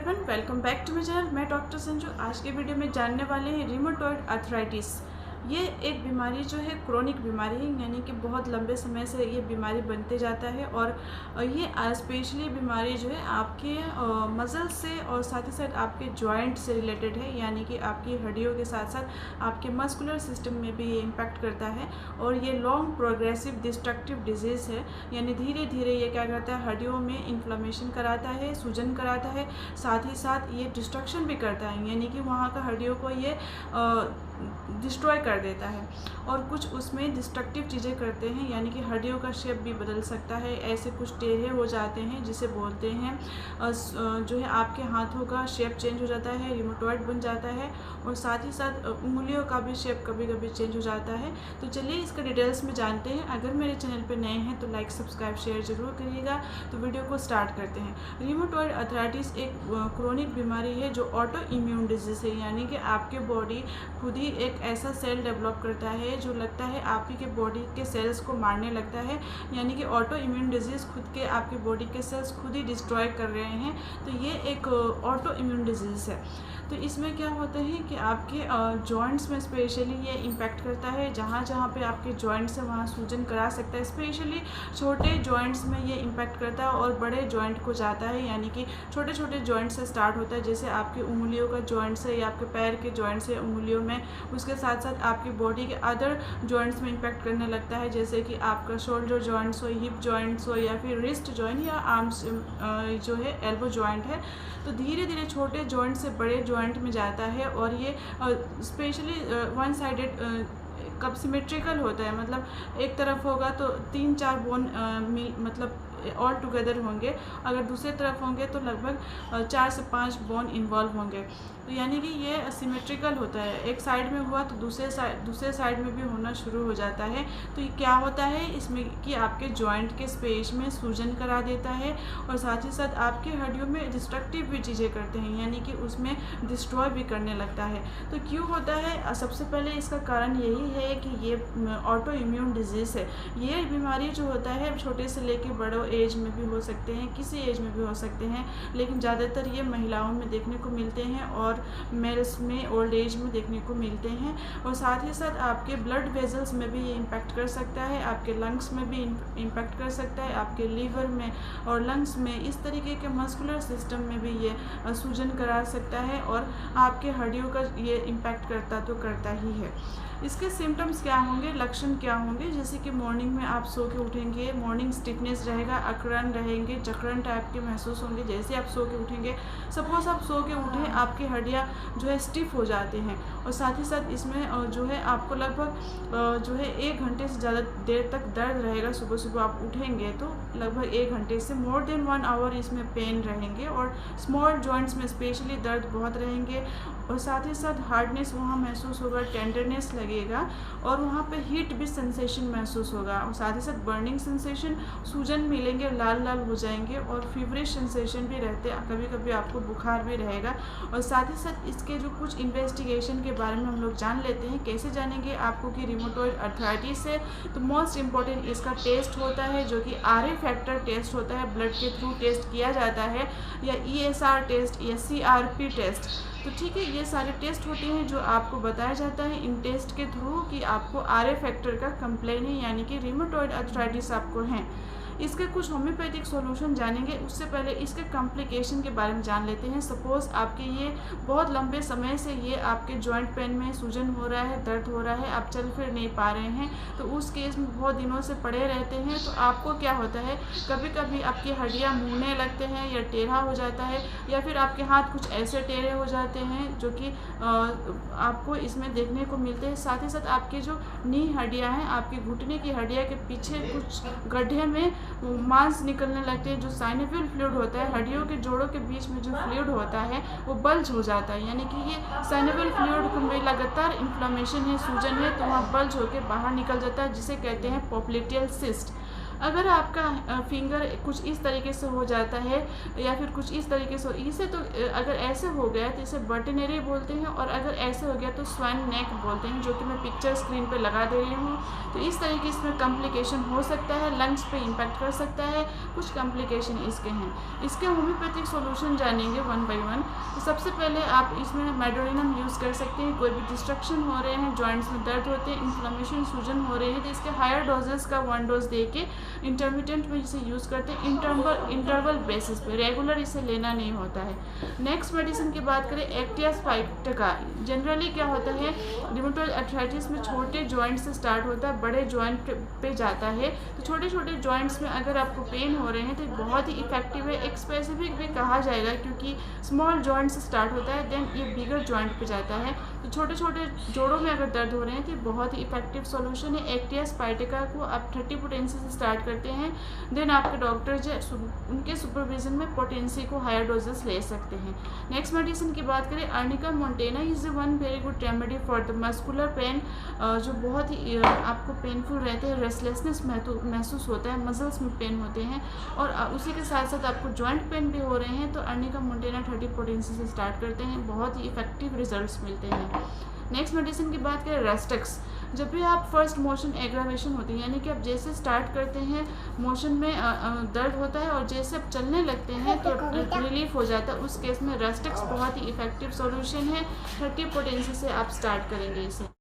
Everyone, welcome back to my channel. मैं doctor Sanju. आज के वीडियो में जानने वाले हैं रिमेटॉइड आर्थराइटिस। ये एक बीमारी जो है क्रोनिक बीमारी है, यानी कि बहुत लंबे समय से ये बीमारी बनते जाता है। और ये स्पेशली बीमारी जो है आपके मसल से और साथ ही साथ आपके जॉइंट से रिलेटेड है, यानी कि आपकी हड्डियों के साथ साथ आपके मस्कुलर सिस्टम में भी ये इम्पैक्ट करता है। और ये लॉन्ग प्रोग्रेसिव डिस्ट्रक्टिव डिजीज़ है, यानी धीरे धीरे ये क्या करता है, हड्डियों में इन्फ्लेमेशन कराता है, सूजन कराता है, साथ ही साथ ये डिस्ट्रक्शन भी करता है, यानी कि वहाँ का हड्डियों को ये डिस्ट्रॉय कर देता है। और कुछ उसमें डिस्ट्रक्टिव चीज़ें करते हैं, यानी कि हड्डियों का शेप भी बदल सकता है, ऐसे कुछ टेढ़े हो जाते हैं जिसे बोलते हैं जो है आपके हाथों का शेप चेंज हो जाता है, रिमेटॉइड बन जाता है। और साथ ही साथ उंगलियों का भी शेप कभी कभी चेंज हो जाता है। तो चलिए इसका डिटेल्स में जानते हैं। अगर मेरे चैनल पर नए हैं तो लाइक सब्सक्राइब शेयर ज़रूर करिएगा। तो वीडियो को स्टार्ट करते हैं। रिमेटॉइड आर्थराइटिस एक क्रोनिक बीमारी है जो ऑटो इम्यून डिजीज़ है, यानी कि आपके बॉडी खुद ही एक ऐसा सेल डेवलप करता है जो लगता है आपकी के बॉडी के सेल्स को मारने लगता है, यानी कि ऑटो इम्यून डिजीज़ खुद के आपके बॉडी के सेल्स खुद ही डिस्ट्रॉय कर रहे हैं। तो ये एक ऑटो इम्यून डिजीज़ है। तो इसमें क्या होता है कि आपके जॉइंट्स में स्पेशली ये इम्पैक्ट करता है। जहाँ जहाँ पे आपके जॉइंट्स है वहाँ सूजन करा सकता है। स्पेशली छोटे जॉइंट्स में ये इम्पैक्ट करता है और बड़े जॉइंट को जाता है, यानी कि छोटे छोटे जॉइंट से स्टार्ट होता है, जैसे आपकी उंगलियों का जॉइंट्स है या आपके पैर के जॉइंट्स है उंगलियों में। उसके साथ साथ आपकी बॉडी के अदर जॉइंट्स में इम्पैक्ट करने लगता है, जैसे कि आपका शोल्डर जॉइंट्स हो, हिप जॉइंट्स हो, या फिर रिस्ट जॉइंट या आर्म्स जो है एल्बो जॉइंट है। तो धीरे धीरे छोटे जॉइंट से बड़े जॉइंट में जाता है। और ये स्पेशली वन साइडेड कब सिमेट्रिकल होता है, मतलब एक तरफ होगा तो 3-4 बोन मतलब ऑल टुगेदर होंगे, अगर दूसरे तरफ होंगे तो लगभग 4 से 5 बोन इन्वॉल्व होंगे। तो यानी कि ये सिमेट्रिकल होता है, एक साइड में हुआ तो दूसरे साइड में भी होना शुरू हो जाता है। तो ये क्या होता है इसमें कि आपके जॉइंट के स्पेस में सूजन करा देता है और साथ ही साथ आपकी हड्डियों में डिस्ट्रक्टिव भी चीज़ें करते हैं, यानी कि उसमें डिस्ट्रॉय भी करने लगता है। तो क्यों होता है? सबसे पहले इसका कारण यही है कि ये ऑटो इम्यून डिजीज़ है। ये बीमारी जो होता है छोटे से लेके बड़ों एज में भी हो सकते हैं, किसी एज में भी हो सकते हैं, लेकिन ज़्यादातर ये महिलाओं में देखने को मिलते हैं और मेल्स में ओल्ड एज में देखने को मिलते हैं। और साथ ही साथ आपके ब्लड वेजल्स में भी ये इम्पैक्ट कर सकता है, आपके लंग्स में भी इम्पैक्ट कर सकता है, आपके लीवर में और लंग्स में, इस तरीके के मस्कुलर सिस्टम में भी ये सूजन करा सकता है। और आपके हड्डियों का ये इम्पैक्ट करता ही है। इसके सिम्टम्स क्या होंगे, लक्षण क्या होंगे? जैसे कि मॉर्निंग में आप सो के उठेंगे, मॉर्निंग स्टिफनेस रहेगा, अकड़न रहेंगे, जकड़न टाइप के महसूस होंगे जैसे आप सो के उठेंगे। सपोज आप सो के उठें, आपकी हड्डियाँ जो है स्टिफ हो जाते हैं। और साथ ही साथ इसमें जो है आपको लगभग जो है 1 घंटे से ज़्यादा देर तक दर्द रहेगा। सुबह सुबह आप उठेंगे तो लगभग 1 घंटे से मोर देन 1 आवर इसमें पेन रहेंगे। और स्मॉल जॉइंट्स में स्पेशली दर्द बहुत रहेंगे। और साथ ही साथ हार्डनेस वहाँ महसूस होगा, टेंडरनेस लगेगा, और वहाँ पे हीट भी सेंसेशन महसूस होगा। और साथ ही साथ बर्निंग सेंसेशन, सूजन मिलेंगे, लाल लाल हो जाएंगे, और फीवरिश सेंसेशन भी रहते हैं, कभी कभी आपको बुखार भी रहेगा। और साथ ही साथ इसके जो कुछ इन्वेस्टिगेशन के बारे में हम लोग जान लेते हैं। कैसे जानेंगे आपको कि रिमेटॉइड आर्थराइटिस है? तो मोस्ट इम्पॉर्टेंट इसका टेस्ट होता है, जो कि RA फैक्टर टेस्ट होता है, ब्लड के थ्रू टेस्ट किया जाता है, या ESR टेस्ट या CRP टेस्ट। तो ठीक है, ये सारे टेस्ट होते हैं जो आपको बताया जाता है इन टेस्ट के थ्रू कि आपको RA फैक्टर का कंप्लेन है, यानी कि रिमेटॉइड आर्थराइटिस आपको है। इसके कुछ होम्योपैथिक सॉल्यूशन जानेंगे, उससे पहले इसके कॉम्प्लिकेशन के बारे में जान लेते हैं। सपोज़ आपके ये बहुत लंबे समय से ये आपके जॉइंट पेन में सूजन हो रहा है, दर्द हो रहा है, आप चल फिर नहीं पा रहे हैं, तो उस केस में बहुत दिनों से पड़े रहते हैं। तो आपको क्या होता है, कभी कभी आपकी हड्डियाँ मुड़ने लगते हैं या टेढ़ा हो जाता है, या फिर आपके हाथ कुछ ऐसे टेढ़े हो जाते हैं जो कि आपको इसमें देखने को मिलते हैं। साथ ही साथ आपकी जो नी हड्डियाँ हैं, आपकी घुटने की हड्डियाँ के पीछे कुछ गड्ढे में मांस निकलने लगते हैं, जो साइनोवियल फ्लूइड होता है, हड्डियों के जोड़ों के बीच में जो फ्लूइड होता है वो बल्ज हो जाता है, यानी कि ये साइनोवियल फ्लूइड में लगातार इन्फ्लेमेशन है, सूजन है, तो वहाँ बल्ज होकर बाहर निकल जाता है, जिसे कहते हैं पॉप्लेटियल सिस्ट। अगर आपका फिंगर कुछ इस तरीके से हो जाता है या फिर कुछ इस तरीके से इसे तो अगर ऐसे हो गया तो इसे बटनरी बोलते हैं, और अगर ऐसे हो गया तो स्वाइन नेक बोलते हैं, जो कि मैं पिक्चर स्क्रीन पे लगा दे रही हूँ। तो इस तरीके से इसमें कॉम्प्लिकेशन हो सकता है, लंग्स पे इम्पैक्ट कर सकता है, कुछ कॉम्प्लिकेशन इसके हैं। इसके होम्योपैथिक सॉल्यूशन जानेंगे वन बाय वन। तो सबसे पहले आप इसमें मेडोरिनम यूज़ कर सकते हैं। कोई भी डिस्ट्रक्शन हो रहे हैं, जॉइंट्स में दर्द होते हैं, इन्फ्लेमेशन, सूजन हो रही है, तो इसके हायर डोजेस का 1 डोज दे के इंटरमीडिएट में इसे यूज़ करते हैं। इंटरवल बेसिस पे, रेगुलर इसे लेना नहीं होता है। नेक्स्ट मेडिसिन की बात करें, एक्टियास फाइटिका। जनरली क्या होता है, रिमेटॉइड अर्थराइटिस में छोटे जॉइंट से स्टार्ट होता है, बड़े जॉइंट पे जाता है। तो छोटे छोटे जॉइंट्स में अगर आपको पेन हो रहे हैं तो बहुत ही इफेक्टिव है। एक स्पेसिफिक भी कहा जाएगा, क्योंकि स्मॉल जॉइंट से स्टार्ट होता है, देन ये बिगर जॉइंट पे जाता है। तो छोटे छोटे जोड़ों में अगर दर्द हो रहे हैं तो बहुत ही इफेक्टिव सॉल्यूशन है। एक्टियास फाइटिका को आप 30 पोटेंसी से स्टार्ट करते हैं, देन आपके डॉक्टर जो उनके सुपरविजन में पोटेंसी को हायर डोजेस ले सकते हैं। नेक्स्ट मेडिसिन की बात करें, arnica montana is one very good remedy for the muscular pain, जो बहुत ही आपको पेनफुल रहते हैं, रेस्टलेसनेस महसूस होता है, मसल्स में पेन होते हैं, और उसी के साथ साथ आपको जॉइंट पेन भी हो रहे हैं, तो अर्निका मोंटेना 30 पोटेंसी से स्टार्ट करते हैं, बहुत ही इफेक्टिव रिजल्ट्स मिलते हैं। नेक्स्ट मेडिसिन की बात करें, रेस्टेक्स। जब भी आप फर्स्ट मोशन एग्रावेशन होती है, यानी कि आप जैसे स्टार्ट करते हैं मोशन में दर्द होता है, और जैसे आप चलने लगते हैं तो रिलीफ हो जाता है, उस केस में रेस्टेक्स बहुत ही इफेक्टिव सॉल्यूशन है। 30 पोटेंसी से आप स्टार्ट करेंगे इसे।